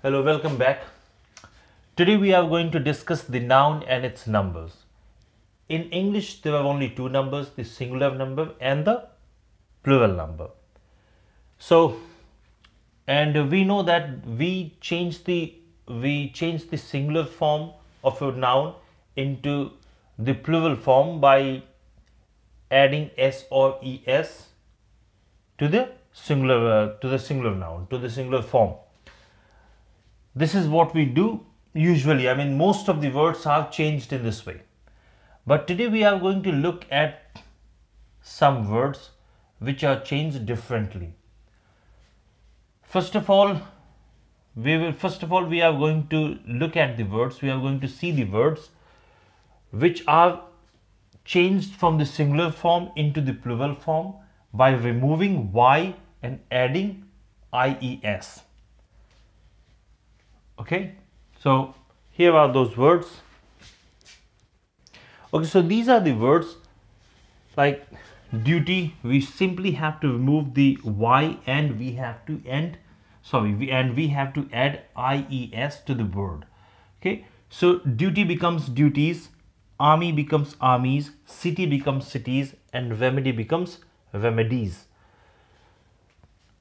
Hello, welcome back. Today we are going to discuss the noun and its numbers. In English, there are only two numbers, the singular number and the plural number. So, and we know that we change the singular form of a noun into the plural form by adding s or es to the singular noun, to the singular form. This is what we do usually. I mean, most of the words are changed in this way. But today we are going to look at some words which are changed differently. First of all, we are going to look at the words. We are going to see the words which are changed from the singular form into the plural form by removing y and adding ies. Okay, so here are those words. Okay, so these are the words like duty. We simply have to remove the y and we have to add ies to the word. Okay, so duty becomes duties, army becomes armies, city becomes cities, and remedy becomes remedies.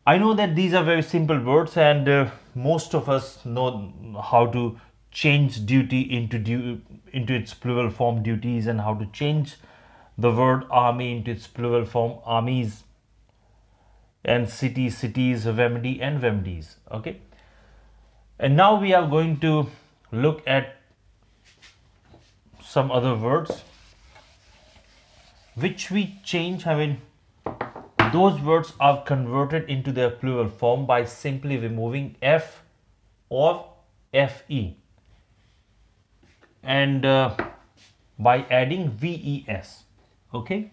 I know that these are very simple words, and most of us know how to change duty into its plural form duties, and how to change the word army into its plural form armies, and cities, remedy and remedies. Okay, and now we are going to look at some other words which we change. I mean, those words are converted into their plural form by simply removing f or fe and by adding ves. Okay,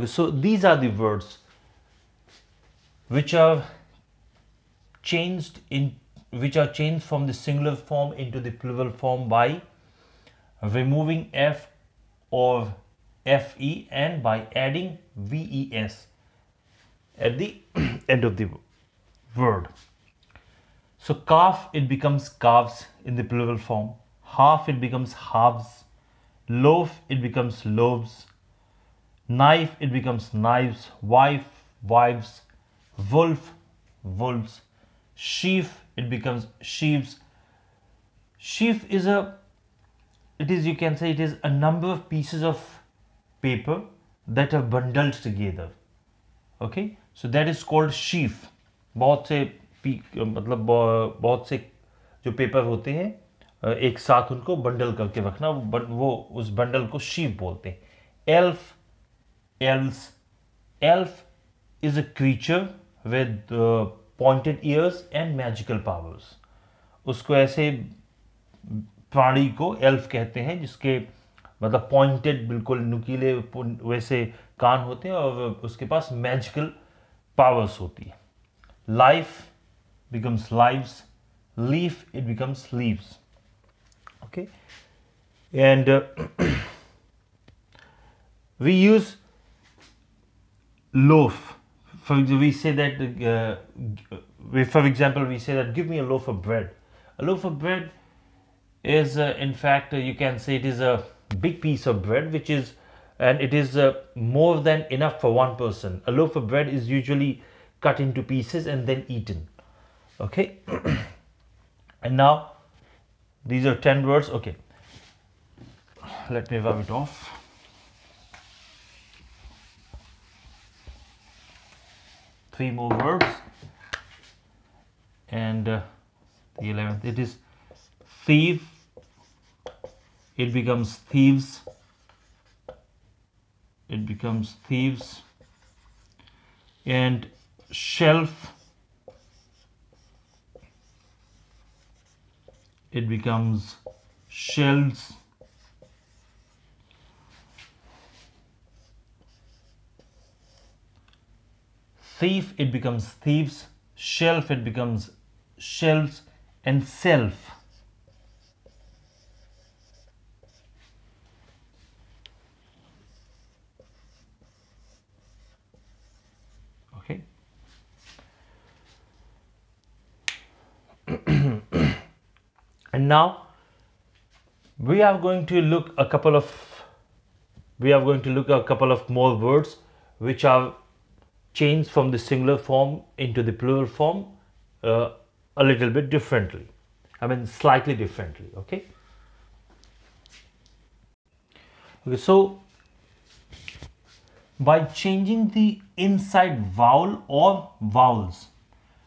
so these are the words which are changed from the singular form into the plural form by removing f or fe and by adding ves at the end of the word. So calf, it becomes calves in the plural form. Half, it becomes halves. Loaf, it becomes loaves. Knife, it becomes knives. Wife, wives. Wolf, wolves. Sheaf, it becomes sheaves. Sheaf is you can say it is a number of pieces of paper that are bundled together. Okay, so that is called sheaf. बहुत से जो paper होते हैं एक साथ उनको bundle करके रखना, वो उस बंडल को शीफ बोलते हैं. Elf is a creature with pointed ears and magical powers. उसको ऐसे प्राणी को एल्फ कहते हैं जिसके मतलब पॉइंटेड, बिल्कुल नुकीले वैसे कान होते हैं और उसके पास मैजिकल पावर्स होती है. Life becomes lives. Leaf, it becomes leaves. Okay, and we use loaf. We say that for example we say that give me a loaf of bread. A loaf of bread is in fact you can say it is a big piece of bread which is, and it is more than enough for one person. A loaf of bread is usually cut into pieces and then eaten. Okay, and now these are 10 words. Okay, let me rub it off. Three more words, and the 11th, it is thief, it becomes thieves, and shelf, it becomes shelves. Thief, it becomes thieves. Shelf, it becomes shelves. And self, Okay. And now we are going to look a couple of more words which are changed from the singular form into the plural form a little bit differently. I mean, slightly differently. Okay. Okay. So by changing the inside vowel or vowels,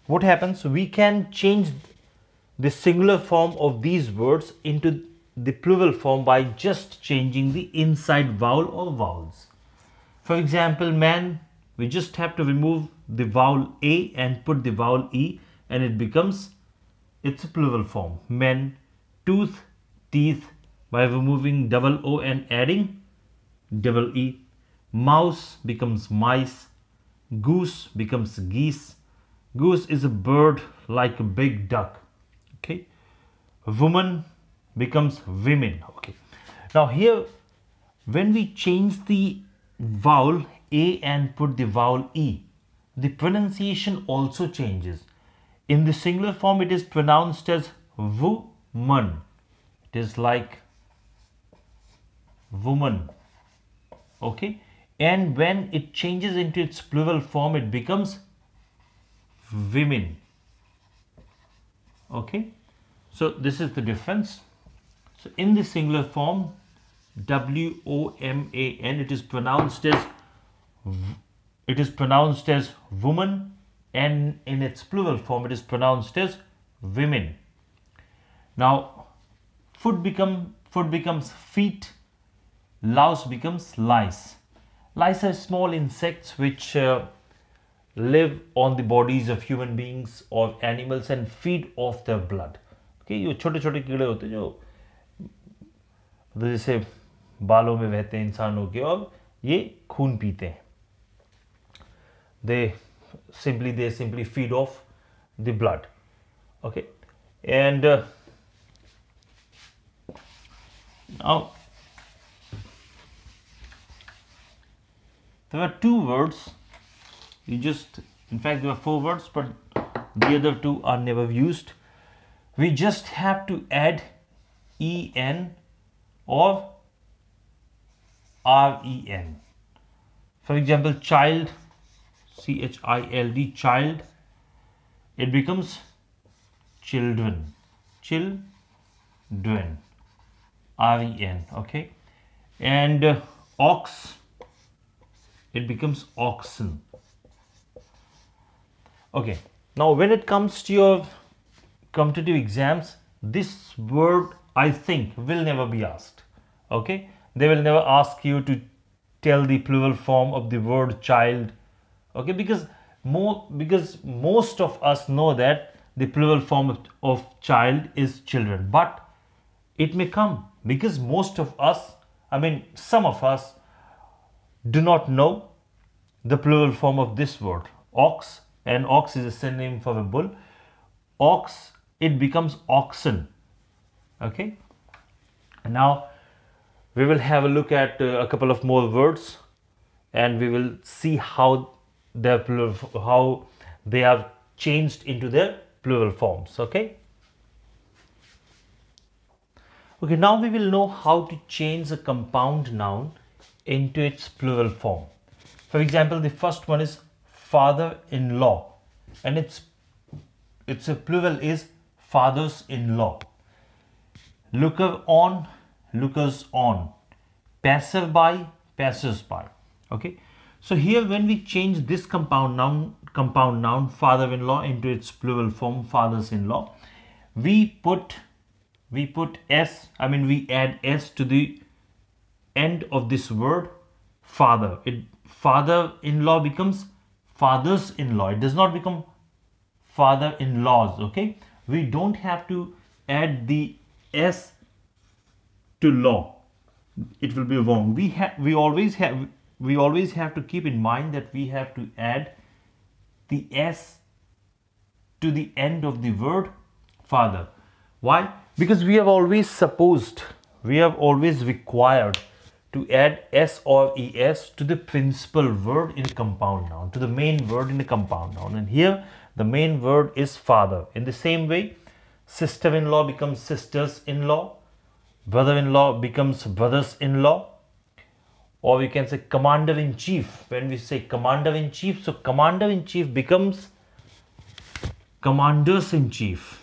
what happens? We can change the singular form of these words into the plural form by just changing the inside vowel or vowels. For example, man, we just have to remove the vowel A and put the vowel E, and it's a plural form. Men, tooth, teeth, by removing double O and adding double E. Mouse becomes mice. Goose becomes geese. Goose is a bird like a big duck. Okay. Woman becomes women. Okay. Now here, when we change the vowel A and put the vowel E, the pronunciation also changes. In the singular form, it is pronounced as woman. It is like woman. Okay. And when it changes into its plural form, it becomes women. Okay. So this is the difference. So in the singular form, WOMAN, it is pronounced as woman, and in its plural form it is pronounced as women. Now foot becomes feet, louse becomes lice. Lice are small insects which live on the bodies of human beings or animals and feed off their blood. Okay, ये छोटे छोटे कीड़े होते हैं जो जैसे बालों में बहते हैं इंसानों के, और ये खून पीते हैं. They simply feed off the blood. Okay, and now there are two words. In fact, there are four words, but the other two are never used. We just have to add EN or REN. For example, child, CHILD, child, it becomes children, REN. Okay, and ox, it becomes oxen. Okay, now when it comes to your competitive exams, this word I think will never be asked. Okay, they will never ask you to tell the plural form of the word child. Okay, because most of us know that the plural form of child is children, but it may come because most of us, I mean some of us, do not know the plural form of this word ox, and ox is a synonym for a bull. Ox, it becomes oxen. Okay, and now we will have a look at a couple of more words, and we will see how they are changed into their plural forms. Okay. Okay, now we will know how to change a compound noun into its plural form. For example, the first one is father-in-law, and its a plural is fathers-in-law. Looker on, lookers on. Passerby, passers-by. Okay, so here when we change this compound noun father-in-law into its plural form fathers-in-law, we add s to the end of this word father. Father-in-law becomes fathers-in-law. It does not become father-in-laws. Okay, we don't have to add the s to law. It will be wrong. We always have to keep in mind that we have to add the s to the end of the word father. Why? Because we have always required to add s or es to the principal word in a compound noun, to the main word in a compound noun. And here the main word is father. In the same way, sister-in-law becomes sisters-in-law, brother-in-law becomes brothers-in-law, or we can say commander-in-chief. When we say commander-in-chief, so commander-in-chief becomes commanders-in-chief.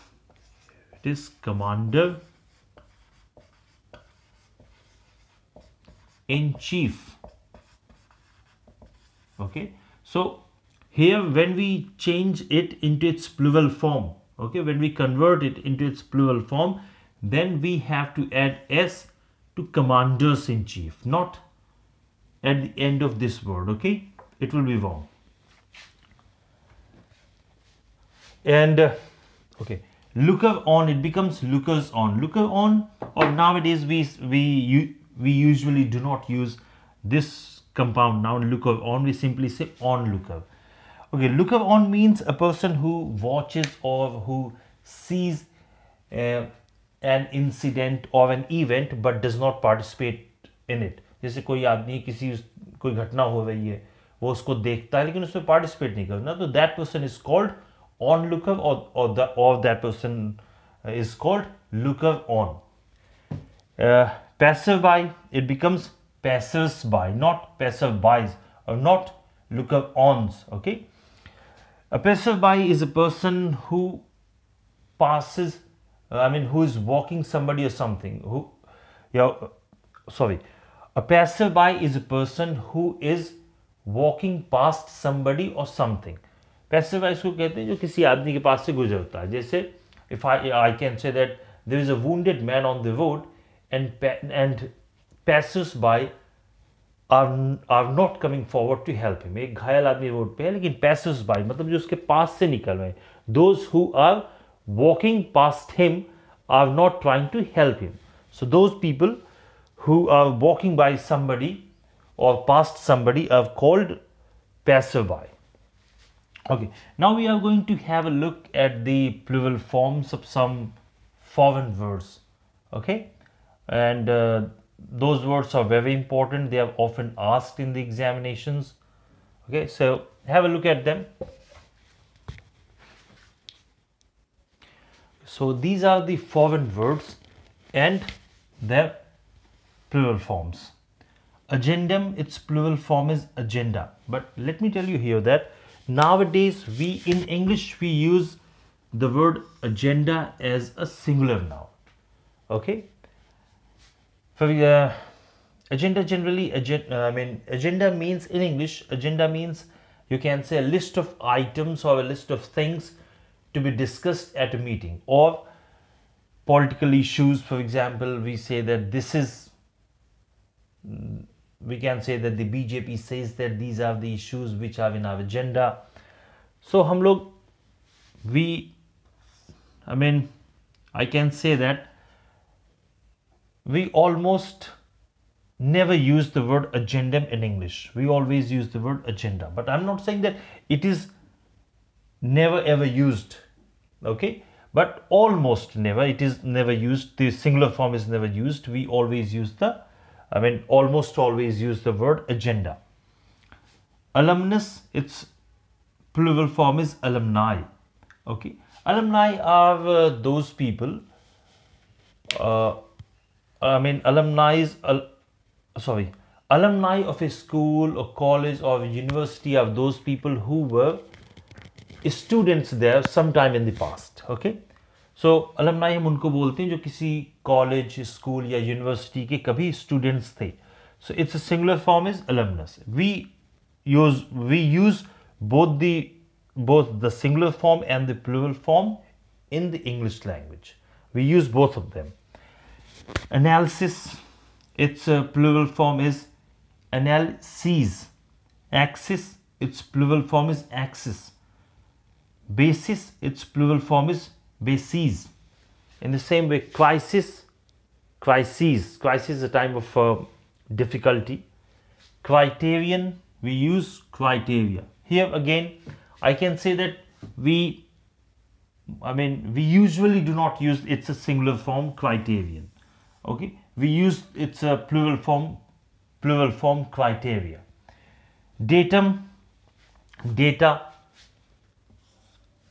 It is commander-in-chief. Okay, so here when we change it into its plural form, okay, when we convert it into its plural form, then we have to add s to commanders-in-chief, not at the end of this word. Okay, it will be wrong. And okay, looker on, it becomes lookers on. Looker on, or nowadays we usually do not use this compound noun looker on, we simply say onlooker. Okay, looker on means a person who watches or who sees an incident or an event but does not participate in it. जैसे कोई आदमी कोई घटना हो रही है, वो उसको देखता है लेकिन उसमें पार्टिसिपेट नहीं करना, तो that person is called onlooker, or that person is called looker on. Passerby, it becomes passers-by, not passer-bys, or not looker-ons. Okay, a passerby is a person who passes, who is walking somebody or something. A passerby is a person who is walking past somebody or something. Passerby इसको कहते हैं जो किसी आदमी के पास से गुजरता है. जैसे if I can say that there is a wounded man on the road and passers-by are not coming forward to help him. एक घायल आदमी रोड पे है लेकिन passers-by मतलब जो उसके पास से निकल रहे हैं, those who are walking past him are not trying to help him. So those people who are walking by somebody or past somebody are called passerby. Okay, now we are going to have a look at the plural forms of some foreign words. Okay, and those words are very important. They are often asked in the examinations. Okay, so have a look at them. So these are the foreign words and their plural forms. Agendum, its plural form is agenda. But let me tell you here that nowadays in English we use the word agenda as a singular noun. Okay, for agenda generally, agenda means in English, agenda means you can say a list of items or a list of things to be discussed at a meeting, or political issues. For example, we say that this is, we can say that the BJP says that these are the issues which are in our agenda. So hum log, I can say that we almost never use the word agendum in English. We always use the word agenda, but I'm not saying that it is never ever used. Okay, but almost never, it is never used. The singular form is never used. We always use almost always use the word agenda. Alumnus, its plural form is alumni. Okay, alumni are those people, alumni of a school or college or university are those people who were students there sometime in the past. Okay, so alumni हम उनको बोलते हैं जो किसी college, school या university के कभी students थे. So its a singular form is alumnus. We use both the singular form and the plural form in the English language. We use both of them. Analysis, its plural form is analyses. Axis, its plural form is axis. Basis, its plural form is bases. In the same way, crisis is a time of difficulty. Criterion, we use criteria. Here again, I can say that we usually do not use it's a singular form criterion. Okay, we use its a plural form plural form criteria. Datum, data,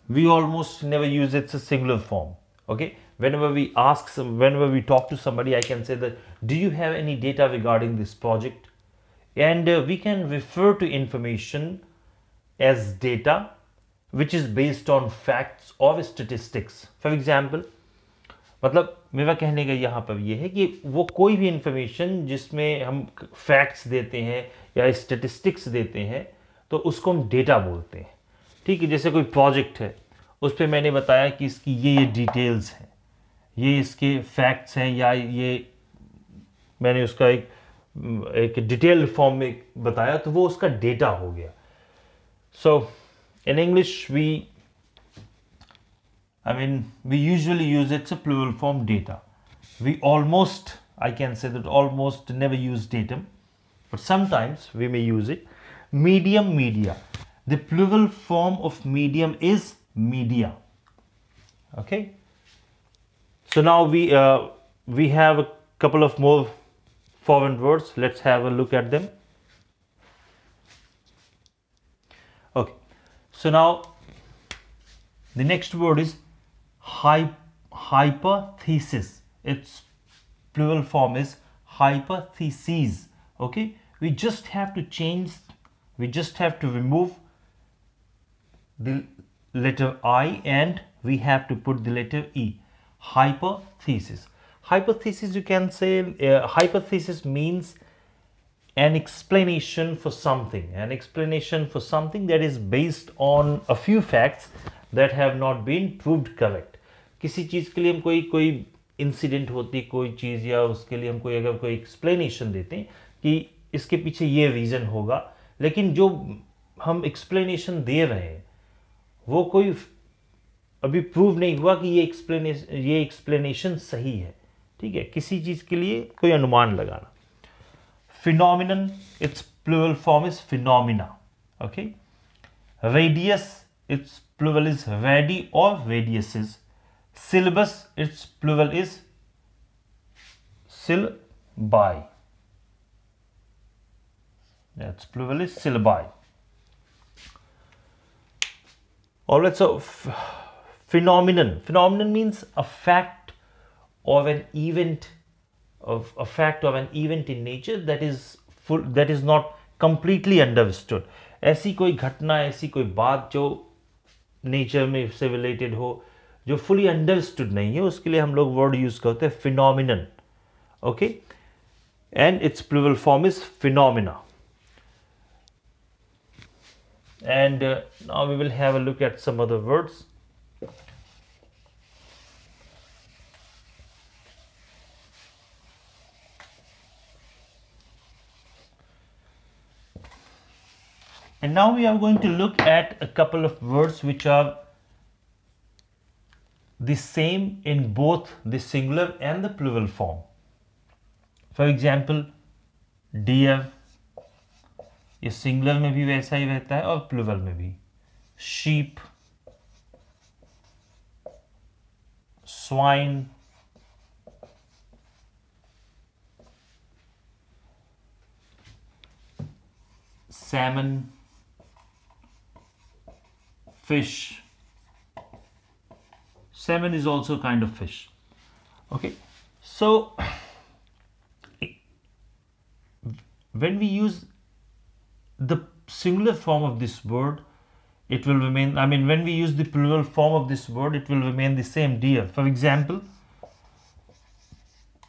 we almost never use it's a singular form. Okay, whenever we talk to somebody, I can say that, do you have any data regarding this project? And we can refer to information as data which is based on facts or statistics. For example, मतलब मेरा कहने का यहाँ पर ये है कि वो कोई भी इंफॉर्मेशन जिसमें हम फैक्ट्स देते हैं या स्टेटिस्टिक्स देते हैं तो उसको हम डेटा बोलते हैं. ठीक है, जैसे कोई प्रोजेक्ट है, उस पर मैंने बताया कि इसकी ये डिटेल्स हैं, ये इसके फैक्ट्स हैं, या ये मैंने उसका एक डिटेल फॉर्म में बताया, तो वो उसका डेटा हो गया. So in English we usually use it's a plural form data. We almost, I can say that almost never use datum, but sometimes we may use it. Medium, media. The plural form of medium is media. Okay. So now we have a couple of more foreign words. Let's have a look at them. Okay. So now the next word is hypothesis. Its plural form is hypotheses. Okay, we just have to remove the letter I and we have to put the letter E. Hypothesis. Hypothesis, you can say hypothesis means an explanation for something. An explanation for something that is based on a few facts that have not been proved correct. किसी चीज़ के लिए हम कोई incident होती, कोई चीज़, या उसके लिए हम अगर कोई एक्सप्लेनेशन देते हैं कि इसके पीछे ये रीज़न होगा, लेकिन जो हम एक्सप्लेनेशन दे रहे हैं वो कोई अभी प्रूव नहीं हुआ कि ये एक्सप्लेनेशन सही है. ठीक है, किसी चीज़ के लिए कोई अनुमान लगाना. Phenomenon, its plural form is phenomena. Okay. Radius, its plural is radi or radiuses. Syllabus, its plural is syllabi. Its plural is syllabi. Alright, so phenomenon. Phenomenon means a fact or an event in nature that is not completely understood. ऐसी कोई घटना, ऐसी कोई बात जो nature में से related हो, जो फुली अंडरस्टूड नहीं है, उसके लिए हम लोग वर्ड यूज करते हैं phenomenon. Okay, and its plural form is phenomena. And now we will have a look at some other words. And now we are going to look at a couple of words which are the same in both the singular and the plural form. For example, deer, ये singular में भी वैसा ही रहता है और plural में भी. Sheep, swine, salmon, fish. Salmon is also a kind of fish. Okay, so when we use the singular form of this word, it will remain, when we use the plural form of this word, it will remain the same, deer. For example,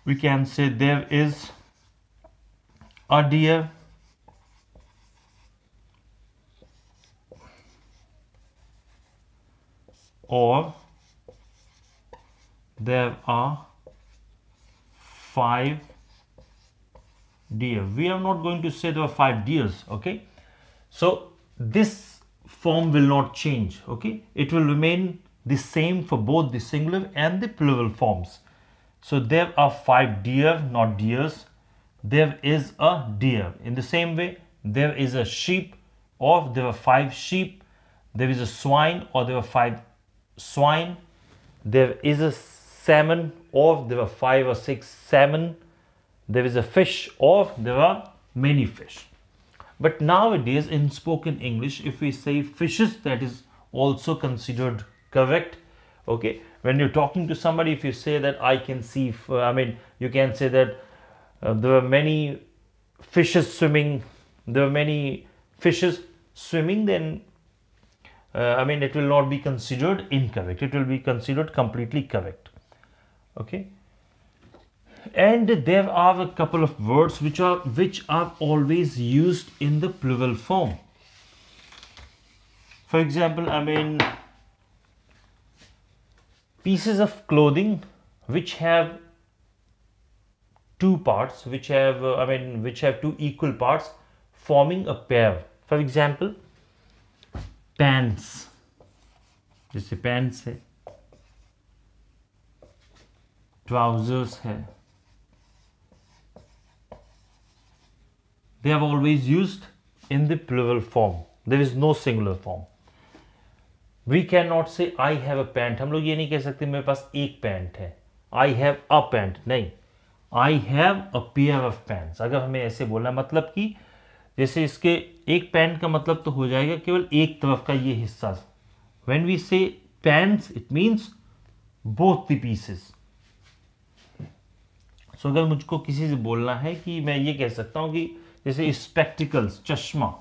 we can say there is a deer, or there are 5 deer. We are not going to say there are 5 deers. Okay, so this form will not change. Okay, it will remain the same for both the singular and the plural forms. So there are 5 deer, not deers. There is a deer. In the same way, there is a sheep, or there are 5 sheep. There is a swine, or there are 5 swine. There is a salmon, or there are 5 or 6 salmon. There is a fish, or there are many fish. But nowadays in spoken English, if we say fishes, that is also considered correct. Okay, when you're talking to somebody, if you say that I can see, you can say that there are many fishes swimming, then it will not be considered incorrect. It will be considered completely correct. Okay. And there are a couple of words which are always used in the plural form. For example, pieces of clothing which have two parts, which have two equal parts forming a pair. For example, pants. जैसे pants है, trousers है. They are always used in the plural form. There is no singular form. We cannot say I have a pant. हम लोग ये नहीं कह सकते मेरे पास एक पैंट है. I have a pant. नहीं. I have a pair of pants. अगर हमें ऐसे बोलना, मतलब कि जैसे इसके एक पैंट का मतलब तो हो जाएगा केवल एक तरफ का ये हिस्सा. When we say pants, it means both the pieces. So अगर मुझको किसी से बोलना है कि मैं ये कह सकता हूँ कि जैसे स्पेक्टिकल्स, चश्मा,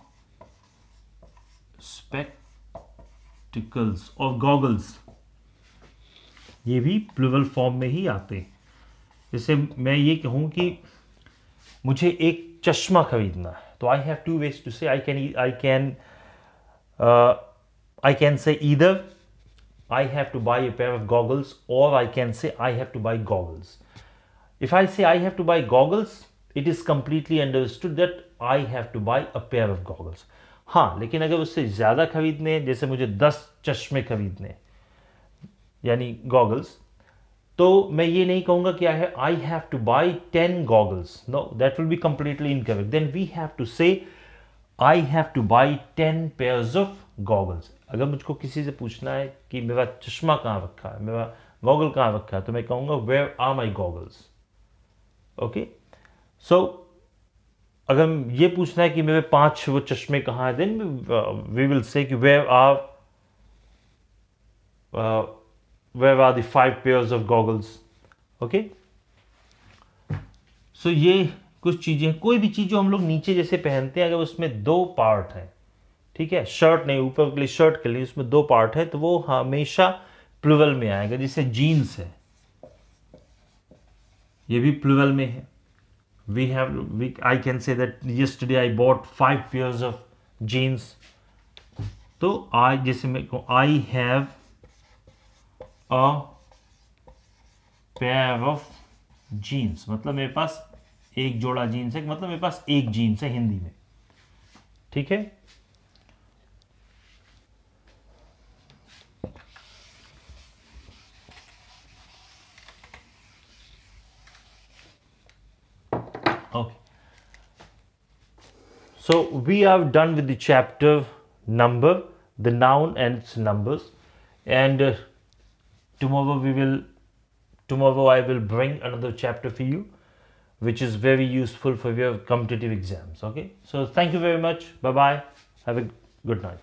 स्पेक्टिकल्स और गॉगल्स, ये भी प्लूरल फॉर्म में ही आते हैं. जैसे मैं ये कहूँ कि मुझे एक चश्मा खरीदना है, तो I have to wage to say. I can say either I have to buy a pair of goggles, or I can say I have to buy goggles. If I say I have to buy goggles, it is completely understood that I have to buy a pair of goggles. हाँ, लेकिन अगर उससे ज़्यादा खरीदने हैं, जैसे मुझे 10 चश्मे खरीदने यानी goggles, तो मैं ये नहीं कहूँगा कि I have to buy 10 goggles. No, that will be completely incorrect. Then we have to say I have to buy 10 pairs of goggles. अगर मुझको किसी से पूछना है कि मेरा चश्मा कहाँ रखा है, मेरा गॉगल कहाँ रखा है, तो मैं कहूँगा Where are my goggles? Okay. So अगर ये पूछना है कि मेरे 5 वो चश्मे कहाँ हैं, देन वी विल से कि Where are the 5 pairs of goggles? Okay. सो ये कुछ चीजें, कोई भी चीज जो हम लोग नीचे जैसे पहनते हैं, अगर उसमें 2 पार्ट हैं, ठीक है, शर्ट नहीं, ऊपर के लिए शर्ट के लिए उसमें 2 पार्ट है, तो वो हमेशा प्लूरल में आएगा. जैसे जीन्स है, ये भी प्लूरल में है. I can say that yesterday I bought 5 pairs of jeans. तो जैसे मैं कहूँ I have a pair of jeans, मतलब मेरे पास एक जोड़ा जीन्स है, मतलब मेरे पास एक जीन्स है हिंदी में. ठीक है. Okay. So we are done with the chapter number, the noun and its numbers, and tomorrow I will bring another chapter for you, which is very useful for your competitive exams. Okay. So thank you very much. Bye bye. Have a good night.